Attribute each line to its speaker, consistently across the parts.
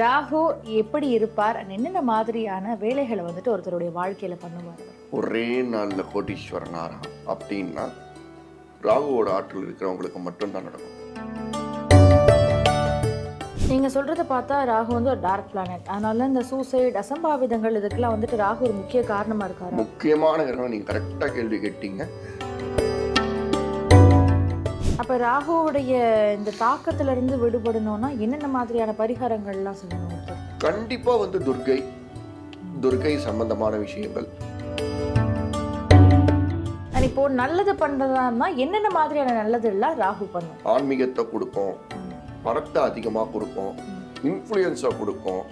Speaker 1: ராகு எப்படி இருப்பார்? என்னென்ன மாதிரியான வேலைகளை வந்துட்டு ஒருத்தருடைய வாழ்க்கையில பண்ணுவார் அவர்?
Speaker 2: ஒரே நாளில் கோடீஸ்வரன் ஆறாம் அப்படின்னா ராகுவோட ஆற்றல் இருக்கிறவங்களுக்கு மட்டும்தான் நடக்கும்.
Speaker 1: நீங்க சொல்றத பார்த்தா ராகு வந்து ஒரு டார்க் பிளானட். அதனால இந்த சூசைட், அசம்பாவிதங்கள் இதுக்கெல்லாம் வந்துட்டு ராகு ஒரு முக்கிய காரணமா இருக்காரு.
Speaker 2: முக்கியமான கிரகம். நீங்க கரெக்டா கேள்வி கேட்டீங்க.
Speaker 1: அப்ப ராகுவுடைய இந்த தாக்கத்துல இருந்து விடுபடணும்னா என்னென்ன மாதிரியான பரிகாரங்கள்லாம் செய்யணும் ஒருத்தர்?
Speaker 2: கண்டிப்பா வந்து துர்கை சம்பந்தமான விஷயங்கள்.
Speaker 1: இப்போ நல்லது பண்றதா இருந்தா என்னென்ன மாதிரியான நல்லது எல்லாம் ராகு பண்ணும்?
Speaker 2: ஆன்மீகத்தை கொடுக்கும், பணத்தை அதிகமாக கொடுக்கும், இன்ஃப்ளூயன்ஸை கொடுக்கும்.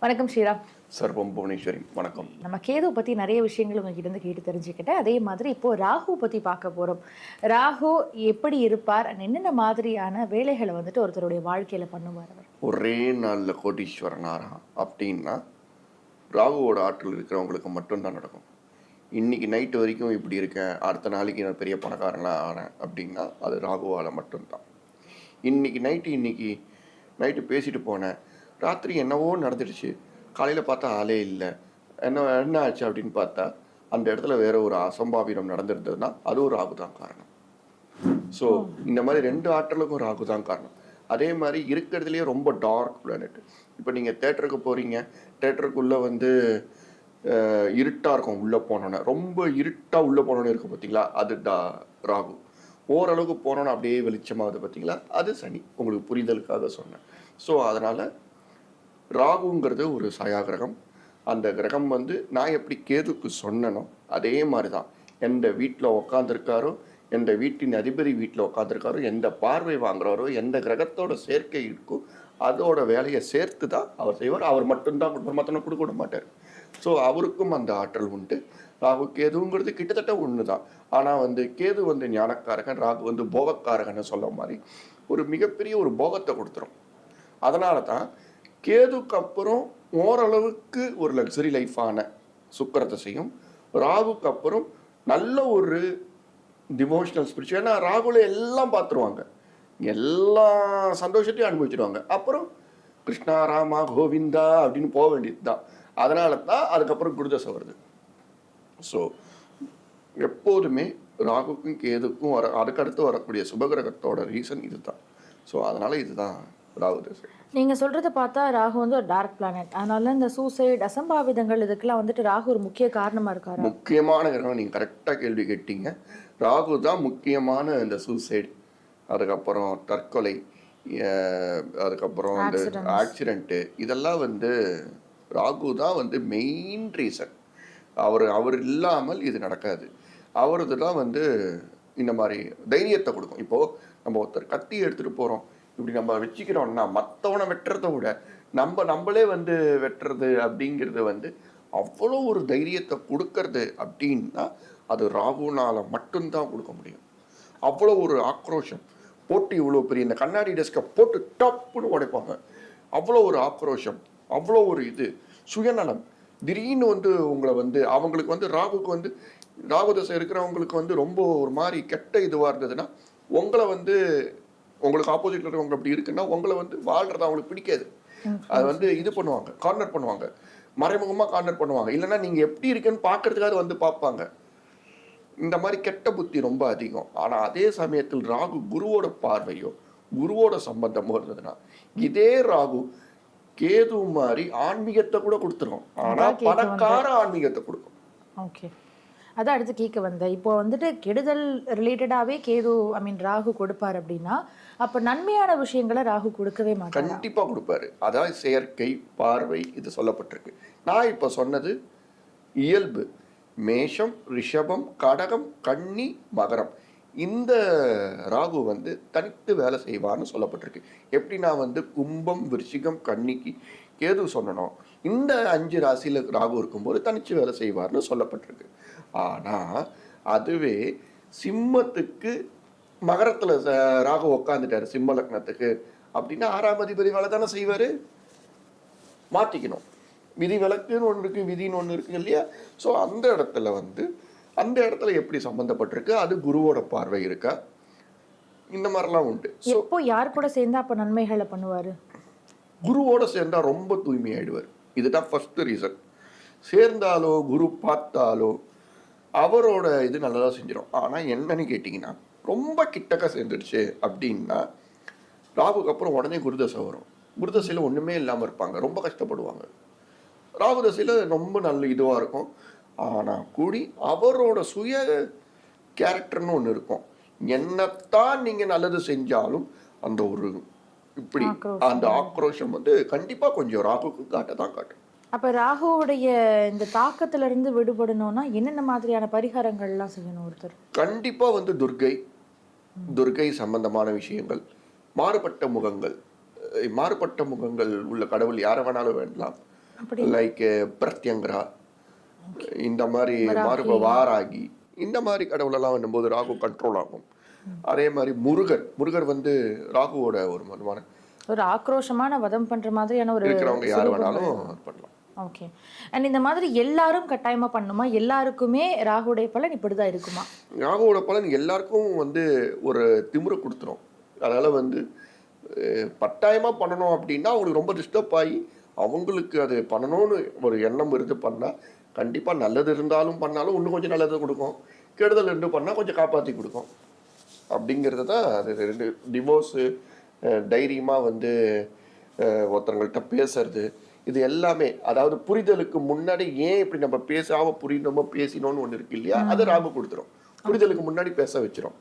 Speaker 1: வணக்கம் ஸ்ரீராம்.
Speaker 2: சர்வம் புவனேஸ்வரி. வணக்கம்.
Speaker 1: நம்ம கேது பற்றி நிறைய விஷயங்கள் உங்ககிட்ட இருந்து கேட்டு தெரிஞ்சுக்கிட்டேன். அதே மாதிரி இப்போ ராகு பற்றி பார்க்க போகிறோம். ராகு எப்படி இருப்பார்? என்னென்ன மாதிரியான வேலைகளை வந்துட்டு ஒருத்தருடைய வாழ்க்கையில பண்ணுவார் அவர்?
Speaker 2: ஒரே நாளில் கோடீஸ்வரன் ஆறாம் அப்படின்னா ராகுவோட ஆற்றல் இருக்கிறவங்களுக்கு மட்டும்தான் நடக்கும். இன்னைக்கு நைட்டு வரைக்கும் இப்படி இருக்கேன், அடுத்த நாளைக்கு நான் பெரிய பணக்காரனாக ஆனேன் அப்படின்னா அது ராகுவால் மட்டும்தான். இன்னைக்கு நைட்டு பேசிட்டு போனேன், ராத்திரி என்னவோ நடந்துடுச்சு, காலையில் பார்த்தா ஆளே இல்லை, என்ன ஆச்சு அப்படின்னு பார்த்தா அந்த இடத்துல வேற ஒரு அசம்பாவிதம் நடந்திருந்ததுன்னா அது ஒரு ராகு தான் காரணம். ஸோ இந்த மாதிரி ரெண்டு ஆற்றலுக்கும் ராகு தான் காரணம். அதே மாதிரி இருக்கிறதுலேயே ரொம்ப டார்க் பிளானட். இப்போ நீங்கள் தேட்டருக்கு போகிறீங்க, தேட்டருக்குள்ளே வந்து இருட்டாக இருக்கும். உள்ளே போனோன்னே ரொம்ப இருட்டாக உள்ளே போனோன்னே இருக்கும் பார்த்தீங்களா, அது ராகு. ஓரளவுக்கு போனோன்னு அப்படியே வெளிச்சமாகுது பார்த்தீங்களா, அது சனி. உங்களுக்கு புரிதலுக்காக சொன்னேன். ஸோ அதனால் ராகுங்கிறது ஒரு சாயா கிரகம். அந்த கிரகம் வந்து நான் எப்படி கேதுக்கு சொன்னனோ அதே மாதிரி தான். எந்த வீட்டில் உக்காந்துருக்காரோ, எந்த வீட்டின் அதிபதி வீட்டில் உட்காந்துருக்காரோ, எந்த பார்வை வாங்குறாரோ, எந்த கிரகத்தோட சேர்க்கை இருக்கோ அதோட வேலையை சேர்த்து தான் அவர் செய்வார். அவர் மட்டும்தான் கொடுப்பார், மற்றவனை கொடுக்க விட மாட்டார். ஸோ அவருக்கும் அந்த ஆற்றல் உண்டு. ராகு கேதுங்கிறது கிட்டத்தட்ட ஒன்று தான். ஆனால் வந்து கேது வந்து ஞானக்காரகன், ராகு வந்து போகக்காரகன்னு சொல்ல மாதிரி ஒரு மிகப்பெரிய ஒரு போகத்தை கொடுத்துரும். அதனால தான் கேதுக்கு அப்புறம் ஓரளவுக்கு ஒரு லக்ஸரி லைஃபான சுக்கிரத்தை செய்யும். ராகுக்கு அப்புறம் நல்ல ஒரு டிவோஷனல் ஸ்பிரிச்சுவல். ஏன்னா ராகுல எல்லாம் பார்த்துருவாங்க, எல்லா சந்தோஷத்தையும் அனுபவிச்சிடுவாங்க. அப்புறம் கிருஷ்ணா ராமா கோவிந்தா அப்படின்னு போக வேண்டியது தான். அதனால தான் அதுக்கப்புறம் குருதசை வருது. ஸோ எப்போதுமே ராகுக்கும் கேதுக்கும் அதுக்கடுத்து வரக்கூடிய சுபகிரகத்தோட ரீசன் இதுதான். ஸோ அதனால இதுதான் ராகு தசை.
Speaker 1: நீங்க சொல்றத பார்த்தா ராகு வந்து ஒரு டார்க் பிளானட். அதனால இந்த சூசைட், அசம்பாவிதங்கள் இதுக்கெல்லாம் வந்துட்டு ராகு ஒரு முக்கிய காரணமா இருக்காரு.
Speaker 2: முக்கியமான கிரகம். நீங்க கரெக்டா கேள்வி கேட்டீங்க. ராகு தான் முக்கியமான இந்த சூசைட், அதுக்கப்புறம் தற்கொலை, அதுக்கப்புறம் வந்து ஆக்சிடென்ட்டு, இதெல்லாம் வந்து ராகு தான் வந்து மெயின் ரீசன். அவர் இல்லாமல் இது நடக்காது. அவரது தான் வந்து இந்த மாதிரி தைரியத்தை கொடுக்கும். இப்போ நம்ம ஒருத்தர் கத்தி எடுத்துட்டு போறோம், இப்படி நம்ம வச்சுக்கிறோம்னா மற்றவனை வெட்டுறதை விட நம்மளே வந்து வெட்டுறது அப்படிங்கிறது வந்து அவ்வளோ ஒரு தைரியத்தை கொடுக்கறது அப்படின்னா அது ராகுனால மட்டும்தான் கொடுக்க முடியும். அவ்வளோ ஒரு ஆக்ரோஷம் போட்டு, இவ்வளோ பெரிய இந்த கண்ணாடி டெஸ்கை போட்டு டப்புன்னு உடைப்பாங்க. அவ்வளோ ஒரு ஆக்ரோஷம், அவ்வளோ ஒரு இது சுயநலம். திடீர்னு வந்து உங்களை வந்து அவங்களுக்கு வந்து ராகுக்கு வந்து ராகு தசை இருக்கிறவங்களுக்கு வந்து ரொம்ப ஒரு மாதிரி கெட்ட இதுவாக இருந்ததுன்னா உங்களை வந்து உங்களுக்கு ஆப்போசிட்ல இருக்கவங்க அப்படி இருக்குன்னா உங்களை வந்து வாழ்றது அவங்களுக்கு பிடிக்காது. அது வந்து இது பண்ணுவாங்க, கார்னர் பண்ணுவாங்க, மறைமுகமாக கார்னர் பண்ணுவாங்க. இல்லைன்னா நீங்கள் எப்படி இருக்குன்னு பார்க்கறதுக்காக வந்து பார்ப்பாங்க. இந்த மாதிரி கெட்ட புத்தி ரொம்ப அதிகம். ஆனால் அதே சமயத்தில் ராகு குருவோட பார்வையோ குருவோட சம்பந்தமோ இருந்ததுன்னா இதே ராகு கேது மாதிரி ஆன்மீகத்தை கூட கொடுத்துரும். ஆனால் பணக்கார ஆன்மீகத்தை கொடுக்கும்.
Speaker 1: ஓகே, அதான் அடுத்து கேட்க வந்தேன். இப்போ வந்துட்டு கெடுதல் ரிலேட்டடாகவே கேது ராகு கொடுப்பார் அப்படின்னா அப்போ நன்மையான விஷயங்களை ராகு கொடுக்கவே மாட்டார்.
Speaker 2: கண்டிப்பாக கொடுப்பாரு. அதான் செயற்கை பார்வை இது சொல்லப்பட்டிருக்கு. நான் இப்போ சொன்னது இயல்பு. மேஷம், ரிஷபம், கடகம், கன்னி, மகரம், இந்த ராகு வந்து தனித்து வேலை செய்வான்னு சொல்லப்பட்டிருக்கு. எப்படி நான் வந்து கும்பம், விருச்சிகம், கன்னிக்கு கேது சொன்னோம், இந்த 5 ராசியில் ராகு இருக்கும்போது தனிச்சு வேலை செய்வார்னு சொல்லப்பட்டிருக்கு. ஆனால் அதுவே சிம்மத்துக்கு மகரத்தில் ராகு உக்காந்துட்டாரு, சிம்ம லக்னத்துக்கு அப்படின்னா 6ஆம் அதிபதி வேலை தானே செய்வார். மாற்றிக்கணும். விதி விலக்குன்னு ஒன்று இருக்குது, விதின்னு ஒன்று இருக்குங்க இல்லையா. ஸோ அந்த இடத்துல வந்து அந்த இடத்துல எப்படி சம்மந்தப்பட்டிருக்கு, அது குருவோட பார்வை இருக்கா, இந்த மாதிரிலாம் உண்டு. ஸோ
Speaker 1: எப்போ யார் கூட சேர்ந்தா அப்ப நன்மைகளை பண்ணுவாரு?
Speaker 2: குருவோட சேர்ந்தா ரொம்ப தூய்மையாயிடுவார். இதுதான் ஃபர்ஸ்ட் ரீசன். சேர்ந்தாலோ குரு பார்த்தாலோ அவரோட இது நல்லதாக செஞ்சிடும். ஆனால் என்னன்னு கேட்டிங்கன்னா, ரொம்ப கிட்டக்க சேர்ந்துடுச்சு அப்படின்னா ராகுக்கு அப்புறம் உடனே குருதசை வரும். குருதசையில் ஒன்றுமே இல்லாமல் இருப்பாங்க, ரொம்ப கஷ்டப்படுவாங்க. ராகு தசையில் ரொம்ப நல்ல இதுவாக இருக்கும். ஆனால் கூடி அவரோட சுய கேரக்டர்னு ஒன்று இருக்கும். என்னத்தான் நீங்கள் நல்லது செஞ்சாலும் அந்த ஒரு இப்படி அந்த ஆக்ரோஷம் வந்து கண்டிப்பாக கொஞ்சம் ராகுக்கு காட்ட தான் காட்டும்.
Speaker 1: அப்ப ராகுவுடைய இந்த தாக்கத்துல இருந்து விடுபடணும்னா என்னென்ன மாதிரியான பரிகாரங்கள்லாம் செய்யணும் ஒருத்தர்?
Speaker 2: கண்டிப்பாக வந்து துர்கை சம்பந்தமான விஷயங்கள், மாறுபட்ட முகங்கள், மாறுபட்ட முகங்கள் உள்ள கடவுள் யாரை வேணாலும் வேண்டலாம். லைக் பிரத்யங்கரா, இந்த மாதிரி வாராகி, இந்த மாதிரி கடவுளெல்லாம் வரும்போது ராகு கண்ட்ரோல் ஆகும். அதே மாதிரி முருகர் வந்து ராகுவோட ஒரு மனமான
Speaker 1: ஒரு ஆக்ரோஷமான வதம் பண்ற மாதிரியான ஒரு
Speaker 2: இருக்கிறவங்க யார் வேணாலும் பண்ணலாம்.
Speaker 1: ஓகே. அண்ட் இந்த மாதிரி எல்லாரும் கட்டாயமா பண்ணுமா? எல்லாருக்குமே ராகுடைய பலன் இப்படிதான் இருக்குமா?
Speaker 2: ராகுவோட பலன் எல்லாருக்கும் வந்து ஒரு திமிரை கொடுத்துரும். அதனால வந்து கட்டாயமா பண்ணணும் அப்படின்னா அவங்களுக்கு ரொம்ப டிஸ்டர்ப் ஆகி அவங்களுக்கு அது பண்ணணும்னு ஒரு எண்ணம் இருந்து பண்ணால் கண்டிப்பாக நல்லது இருந்தாலும் பண்ணாலும் இன்னும் கொஞ்சம் நல்லது கொடுக்கும், கெடுதல் இருந்து பண்ணால் கொஞ்சம் காப்பாற்றி கொடுக்கும். அப்படிங்கிறது தான் அது. ரெண்டு டிவோர்ஸு, தைரியமாக வந்து ஒருத்தவங்கள்ட்ட பேசுறது, இது எல்லாமே அதாவது புரிதலுக்கு முன்னாடி ஏன் இப்படி நம்ம பேசாமல் புரியணுமோ பேசினோன்னு ஒன்று இருக்கு இல்லையா, அது ராகு கொடுத்துரும். புரிதலுக்கு முன்னாடி பேச வச்சிரும்,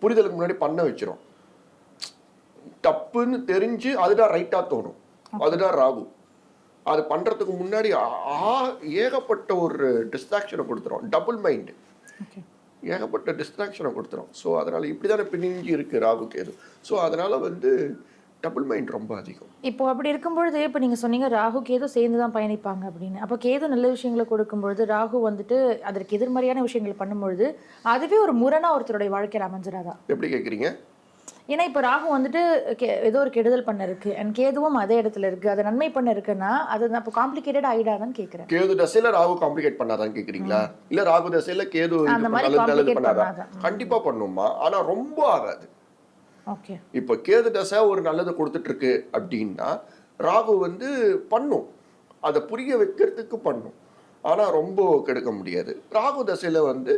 Speaker 2: புரிதலுக்கு முன்னாடி பண்ண வச்சிரும். தப்புன்னு தெரிஞ்சு அதுதான் ரைட்டாக தோணும், அதுதான் ராகு. அது பண்ணுறதுக்கு முன்னாடி ஏகப்பட்ட ஒரு டிஸ்ட்ராக்ஷனை கொடுத்துரும். டபுள் மைண்டு, ஏகப்பட்ட டிஸ்ட்ராக்ஷனை கொடுத்துரும். ஸோ அதனால் இப்படி தானே பிணிஞ்சு இருக்குது ராகு கேது. ஸோ அதனால் வந்து டபுள் மைண்ட் ரொம்ப அதிகம்.
Speaker 1: இப்போ அப்படி இருக்கும்பொழுது இப்போ நீங்கள் சொன்னீங்க ராகு கேது சேர்ந்து தான் பயணிப்பாங்க அப்படின்னு. அப்போ கேது நல்ல விஷயங்களை கொடுக்கும்பொழுது ராகு வந்துட்டு அதற்கு எதிர்மறையான விஷயங்கள் பண்ணும்பொழுது அதுவே ஒரு முரணாக ஒருத்தருடைய வாழ்க்கையில் அமைஞ்சிடாதா?
Speaker 2: எப்படி கேட்குறீங்க?
Speaker 1: ஏன்னா இப்போ ராகு வந்துட்டு ஏதோ ஒரு கெடுதல் பண்ண இருக்கு அண்ட் கேதுவும் அதே இடத்துல இருக்கு, அதை நன்மை பண்ண இருக்குன்னா அது அப்போ காம்ப்ளிகேட்டட் ஆகிடாதான்னு கேட்குறேன்.
Speaker 2: கேது தசையில ராகு காம்ப்ளிகேட் பண்ணாதான் கேட்குறீங்களா? இல்லை ராகு தசையில கேது நல்லது பண்ணாதான்? கண்டிப்பாக பண்ணுமா, ஆனால் ரொம்ப ஆகாது.
Speaker 1: ஓகே.
Speaker 2: இப்போ கேது தசை ஒரு நல்லது கொடுத்துட்டு இருக்கு அப்படின்னா ராகு வந்து பண்ணும், அதை புரிய வைக்கிறதுக்கு பண்ணும், ஆனால் ரொம்ப கெடுக்க முடியாது. ராகு தசையில வந்து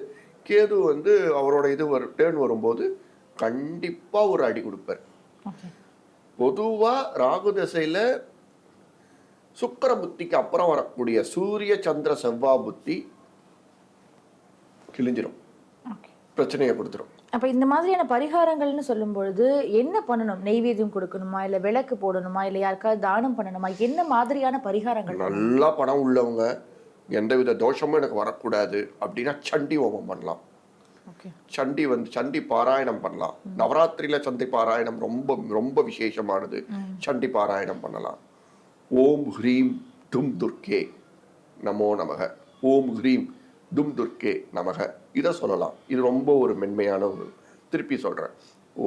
Speaker 2: கேது வந்து அவரோட இது டேர்ன் வரும்போது கண்டிப்பா ஒரு அடி கொடுப்பார். பொதுவா ராகு தசையில சுக்கிர புத்திக்கு அப்புறம் வரக்கூடிய சூரிய சந்திர செவ்வாய் புத்தி கிழிஞ்சிரும், பிரச்சனையை கொடுத்துரும்.
Speaker 1: அப்ப இந்த மாதிரியான பரிகாரங்கள்னு சொல்லும் பொழுது என்ன பண்ணணும்? நெய்வேத்தியம் கொடுக்கணுமா, இல்ல விளக்கு போடணுமா, இல்ல யாருக்காவது தானம் பண்ணணுமா? என்ன மாதிரியான பரிகாரங்கள்?
Speaker 2: நல்லா பணம் உள்ளவங்க, எந்தவித தோஷமும் எனக்கு வரக்கூடாது அப்படின்னா சண்டி ஹோமம் பண்ணலாம். சண்டி வந்து சண்டி பாராயணம் பண்ணலாம். நவராத்திரியில சண்டி பாராயணம் ரொம்ப ரொம்ப விசேஷமானது. சண்டி பாராயணம் பண்ணலாம். ஓம் ஹ்ரீம் தும் துர்க்கே நமோ நமக, ஓம் ஹ்ரீம் தும் துர்க்கே நமக, இதை சொல்லலாம். இது ரொம்ப ஒரு மென்மையான ஒரு, திருப்பி சொல்றேன்,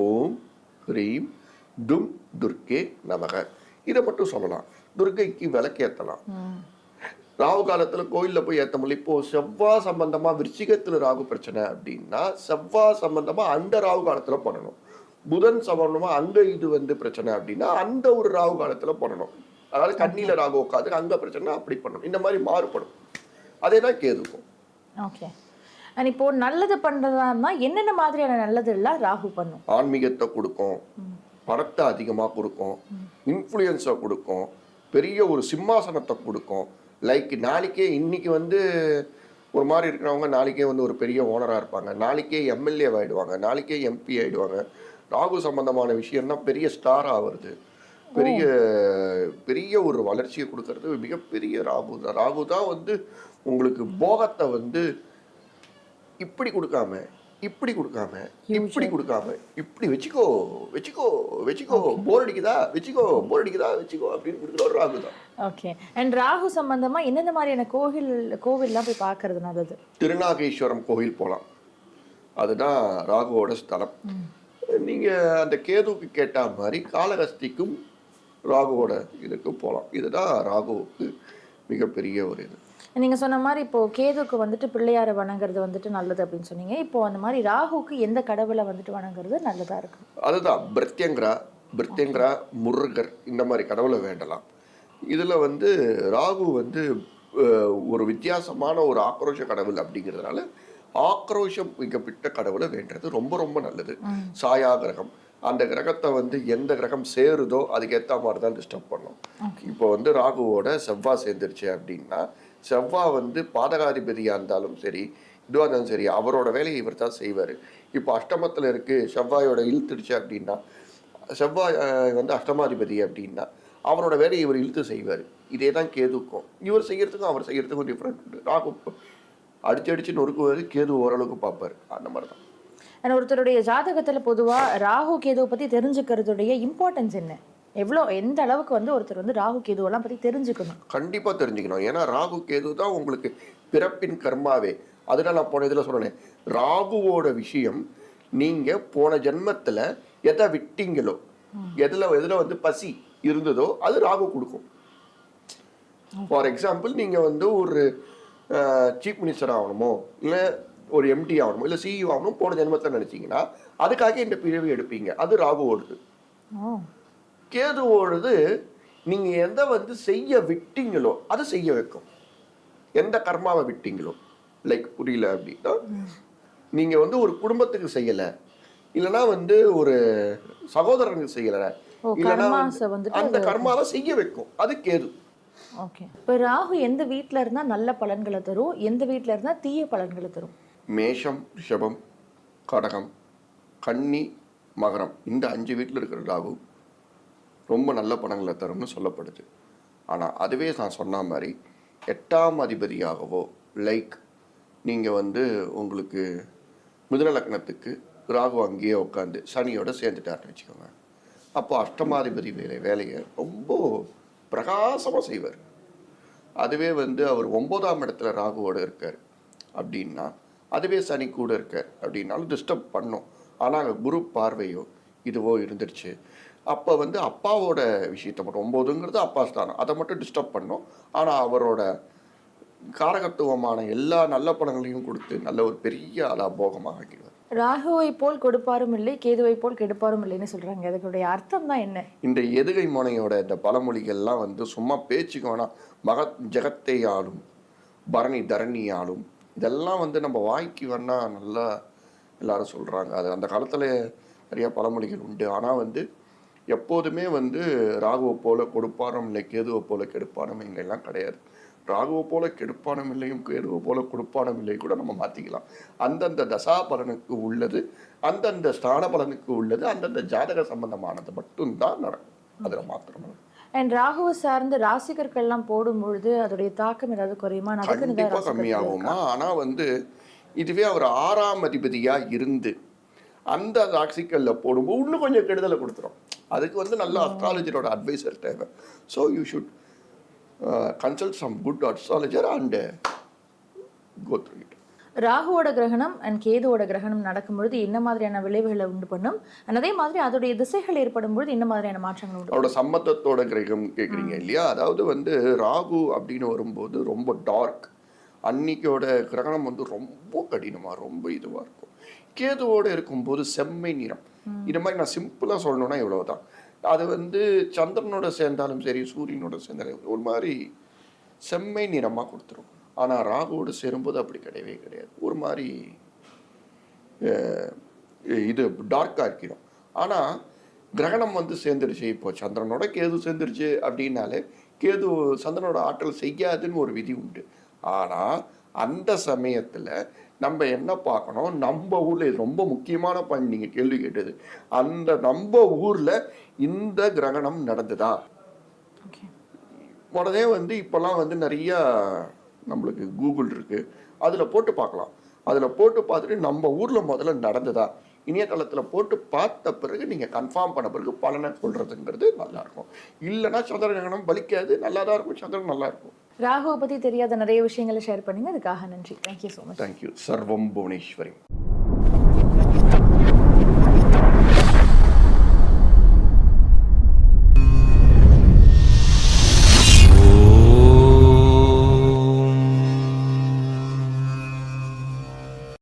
Speaker 2: ஓம் ஹ்ரீம் தும் துர்க்கே நமக, இதை மட்டும் சொல்லலாம். துர்க்கைக்கு விளக்கேற்றலாம். ராகு காலத்தில் கோயிலில் போய் ஏற்ற முடியல. இப்போ செவ்வாய் சம்பந்தமாக விருச்சிகத்தில் ராகு பிரச்சனை அப்படின்னா செவ்வாய் சம்பந்தமாக அந்த ராகு காலத்தில் பண்ணணும். புதன் சம்பந்தமாக அங்கே இது வந்து பிரச்சனை அப்படின்னா அந்த ஒரு ராகு காலத்தில் பண்ணணும். அதாவது கண்ணியில் ராகு உட்காந்து அங்கே பிரச்சனை அப்படி பண்ணணும். இந்த மாதிரி மாறுபடும். அதே தான் கேதுக்கும்.
Speaker 1: ஓகே. இப்போ நல்லது பண்ணுறதா என்னென்ன மாதிரியான நல்லது எல்லாம் ராகு பண்ணும்?
Speaker 2: ஆன்மீகத்தை கொடுக்கும், பணத்தை அதிகமாக கொடுக்கும், இன்ஃப்ளூயன்ஸை கொடுக்கும், பெரிய ஒரு சிம்மாசனத்தை கொடுக்கும். லைக் நாளைக்கே இன்னைக்கு வந்து ஒரு மாதிரி இருக்கிறவங்க நாளைக்கே வந்து ஒரு பெரிய ஓனராக இருப்பாங்க, நாளைக்கே எம்எல்ஏ ஆகிடுவாங்க, நாளைக்கே எம்பி ஆகிடுவாங்க. ராகு சம்பந்தமான விஷயம்னா பெரிய ஸ்டார் ஆகிறது, பெரிய பெரிய ஒரு வளர்ச்சியை கொடுக்கறது மிகப்பெரிய ராகு தான். ராகு தான் வந்து உங்களுக்கு போகத்தை வந்து இப்படி கொடுக்காம இப்படி கொடுக்காம இப்படி கொடுக்காம இப்படி வச்சுக்கோ வச்சுக்கோ வச்சுக்கோ, போர் அடிக்குதா வச்சுக்கோ, போர் அடிக்குதா வச்சுக்கோ அப்படின்னு கொடுக்குற ஒரு ராகு தான்.
Speaker 1: ஓகே. அண்ட் ராகு சம்பந்தமா என்னென்ன மாதிரியான கோவில்லாம் போய் பார்க்கறது நல்லது?
Speaker 2: திருநாகேஸ்வரம் கோவில் போகலாம், அதுதான் ராகுவோட ஸ்தலம். நீங்கள் அந்த கேதுவுக்கு கேட்ட மாதிரி காளஹஸ்திக்கும் ராகுவோட இதுக்கு போகலாம். இதுதான் ராகுவுக்கு மிகப்பெரிய ஒரு இது.
Speaker 1: நீங்க சொன்ன மாதிரி இப்போ கேதுக்கு வந்துட்டு பிள்ளையாரை வணங்குறது வந்துட்டு நல்லது அப்படின்னு சொன்னீங்க. இப்போ அந்த மாதிரி ராகுக்கு எந்த கடவுளை வந்துட்டு வணங்குறது நல்லதா இருக்கு?
Speaker 2: அதுதான் பிரித்யங்கரா, முருகர் இந்த மாதிரி கடவுளை வேண்டலாம். இதில் வந்து ராகு வந்து ஒரு வித்தியாசமான ஒரு ஆக்ரோஷ கடவுள் அப்படிங்கிறதுனால ஆக்ரோஷம் மிகப்பட்ட கடவுளை வேண்டது ரொம்ப ரொம்ப நல்லது. சாயா கிரகம், அந்த கிரகத்தை வந்து எந்த கிரகம் சேருதோ அதுக்கேற்ற மாதிரி தான் டிஸ்டர்ப் பண்ணும். இப்போ வந்து ராகுவோட செவ்வாய் சேர்ந்துருச்சு அப்படின்னா, செவ்வாய் வந்து பாதகாதிபதியாக இருந்தாலும் சரி, இதுவாக இருந்தாலும் சரி, அவரோட வேலையை இவர் தான் செய்வார். இப்போ அஷ்டமத்தில் இருக்குது, செவ்வாயோட இழுத்துடுச்சு அப்படின்னா, செவ்வாய் வந்து அஷ்டமாதிபதி அப்படின்னா அவரோட வேலையை இவர் இழுத்து செய்வார். இதே தான் கேதுக்கும், இவர் செய்கிறதுக்கும் அவர் செய்கிறதுக்கும் டிஃப்ரெண்ட் உண்டு. ராகு அடிச்சு நொறுக்குவார், கேது ஓரளவுக்கு பார்ப்பார். அந்த மாதிரி தான்.
Speaker 1: ஆனால் ஒருத்தருடைய ஜாதகத்தில் பொதுவாக ராகு கேதுவை பற்றி தெரிஞ்சுக்கிறதுடைய இம்பார்ட்டன்ஸ் என்ன? எந்த அளவுக்கு வந்து ஒருத்தர் வந்து ராகு கேதுவெல்லாம் பற்றி தெரிஞ்சுக்கணும்?
Speaker 2: கண்டிப்பாக தெரிஞ்சுக்கணும். ஏன்னா ராகு கேது தான் உங்களுக்கு பிறப்பின் கர்மாவே. அதனால நான் போன இதில் சொன்னேன், ராகுவோட விஷயம் நீங்கள் போன ஜென்மத்தில் எதை விட்டீங்களோ, எதில் வந்து பசி இருந்ததோ அது ராகு கொடுக்கும். ஃபார் எக்ஸாம்பிள், நீங்கள் வந்து ஒரு சீஃப் மினிஸ்டர் ஆகணுமோ, இல்லை ஒரு எம்டி ஆகணுமோ, இல்லை சிஇஓ ஆகணும் போன ஜென்மத்தில் நினச்சிங்கன்னா அதுக்காக இந்த பிறவி எடுப்பீங்க. அது ராகுவோடுது. கேதுவோடது நீங்கள் எதை வந்து செய்ய விட்டீங்களோ அதை செய்ய வைக்கும். எந்த கர்மாவை விட்டீங்களோ, லைக் புரியல அப்படின்னா, நீங்கள் வந்து ஒரு குடும்பத்துக்கு செய்யலை, இல்லைன்னா வந்து ஒரு சகோதரனுக்கு செய்யலை, இல்லைன்னா அந்த கர்மாவை செய்ய வைக்கும். அது கேது.
Speaker 1: ஓகே. இப்போ ராகு எந்த வீட்டில் இருந்தால் நல்ல பலன்களை தரும், எந்த வீட்டில் இருந்தால் தீய பலன்களை தரும்?
Speaker 2: மேஷம், ரிஷபம், கடகம், கன்னி, மகரம், இந்த 5 வீட்டில் இருக்கிற ராகு ரொம்ப நல்ல பலன்களை தரும்னு சொல்லப்படுது. ஆனால் அதுவே நான் சொன்ன மாதிரி 8ஆம் அதிபதியாகவோ, லைக் நீங்கள் வந்து உங்களுக்கு மிதுன லக்னத்துக்கு ராகு அங்கேயே உட்காந்து சனியோட சேர்ந்துட்டாருன்னு வச்சுக்கோங்க, அப்போ அஷ்டமாதிபதி வேலையை ரொம்ப பிரகாசமாக செய்வார். அதுவே வந்து அவர் 9ஆம் இடத்துல ராகுவோடு இருக்கார் அப்படின்னா, அதுவே சனி கூட இருக்கார் அப்படின்னாலும் டிஸ்டர்ப் பண்ணும். ஆனால் அங்கே குரு பார்வையோ இதுவோ இருந்துருச்சு, அப்போ வந்து அப்பாவோட விஷயத்தை மட்டும் 9ங்கிறது அப்பா ஸ்தானம், அதை மட்டும் டிஸ்டர்ப் பண்ணும். ஆனால் அவரோட காரகத்துவமான எல்லா நல்ல பலன்களையும் கொடுத்து நல்ல ஒரு பெரிய அலாபோகமாக ஆக்கிடுவார்.
Speaker 1: ராகுவை போல் கொடுப்பாரும் இல்லை, கேதுவை போல் கெடுப்பாரும் இல்லைன்னு சொல்றாங்க. அதுக்குடைய அர்த்தம் தான் என்ன?
Speaker 2: இந்த எதுகை முனையோட இந்த பழமொழிகள்லாம் வந்து சும்மா பேச்சுக்கு வேணா, ஜெகத்தை ஆளும், பரணி தரணி ஆளும், இதெல்லாம் வந்து நம்ம வாய்க்கு வேணா நல்லா எல்லாரும் சொல்கிறாங்க. அது அந்த காலத்தில் நிறைய பழமொழிகள் உண்டு. ஆனால் வந்து எப்போதுமே வந்து ராகுவை போல கொடுப்பாரும் இல்லை, கேதுவை போல கெடுப்பானும் இல்லைலாம் கிடையாது. ராகுவை போல கெடுப்பானும் இல்லையும், கேதுவை போல கொடுப்பானும் இல்லை கூட நம்ம மாற்றிக்கலாம். அந்தந்த தசா பலனுக்கு உள்ளது, அந்தந்த ஸ்தான பலனுக்கு உள்ளது, அந்தந்த ஜாதக சம்பந்தமானது மட்டும்தான் நடக்கும். அதில் மாத்திரம்
Speaker 1: அண்ட் ராகுவை சார்ந்த ராசிகர்கள்லாம் போடும்பொழுது அதோடைய தாக்கம் ஏதாவது குறையுமா?
Speaker 2: கண்டிப்பாக கம்மியாகுமா. ஆனால் வந்து இதுவே அவர் 6ஆம் அதிபதியாக இருந்து அந்த ராசிகளில் போடும்போது இன்னும் கொஞ்சம் கெடுதலை கொடுத்துரும். அதுக்கு வந்து நல்ல அஸ்ட்ராலஜரோட அட்வைசர் தேவை. So you should consult some good astrologer and go through it.
Speaker 1: ராகுவோட கிரகணம் அண்ட் கேதுவோட கிரகணம் நடக்கும்பொழுது என்ன மாதிரியான விளைவுகளை உண்டு பண்ணும், அதே மாதிரி அதோடைய திசைகள் ஏற்படும் பொழுது என்ன மாதிரியான மாற்றங்கள் உண்டு?
Speaker 2: அவரோட சம்மந்தத்தோட கிரகம் கேட்குறீங்க இல்லையா? அதாவது வந்து ராகு அப்படின்னு வரும்போது ரொம்ப டார்க், அன்னைக்கோட கிரகணம் வந்து ரொம்ப கடினமாக ரொம்ப இதுவாக இருக்கும். கேதுவோடு இருக்கும்போது செம்மை நிறம். இது மாதிரி நான் சிம்பிளாக சொல்லணும்னா இவ்வளவுதான். அது வந்து சந்திரனோட சேர்ந்தாலும் சரி, சூரியனோட சேர்ந்தாலும் ஒரு மாதிரி செம்மை நிறமாக கொடுத்துரும். ஆனால் ராகுவோடு சேரும்போது அப்படி கிடையவே கிடையாது, ஒரு மாதிரி இது டார்க்காக இருக்கிறோம். ஆனால் கிரகணம் வந்து சேர்ந்துருச்சு, இப்போ சந்திரனோட கேது சேர்ந்துருச்சு அப்படின்னாலே கேது சந்திரனோட ஆற்றல் செய்யாதுன்னு ஒரு விதி உண்டு. ஆனால் அந்த சமயத்தில் நம்ம என்ன பார்க்கணும், நம்ம ஊரில் இது ரொம்ப முக்கியமான பாயிண்ட் நீங்கள் கேள்வி கேட்டது, அந்த நம்ம ஊரில் இந்த கிரகணம் நடந்ததா உடனே வந்து இப்போல்லாம் வந்து நிறையா நம்மளுக்கு கூகுள் இருக்குது, அதில் போட்டு பார்க்கலாம். அதில் போட்டு பார்த்துட்டு நம்ம ஊரில் முதல்ல நடந்ததா இணையதளத்தில் போட்டு பார்த்த பிறகு நீங்கள் கன்ஃபார்ம் பண்ண பிறகு பலனை சொல்கிறதுங்கிறது நல்லாயிருக்கும். இல்லைன்னா சந்திர கிரகணம் பலிக்காது, நல்லா தான் இருக்கும், சந்திரன் நல்லா இருக்கும்.
Speaker 1: ராகுவை பற்றி தெரியாத நிறைய விஷயங்களை ஷேர் பண்ணீங்க, அதுக்காக நன்றி. Thank you so much.
Speaker 2: தேங்க்யூ. சர்வம் புவனேஸ்வரி.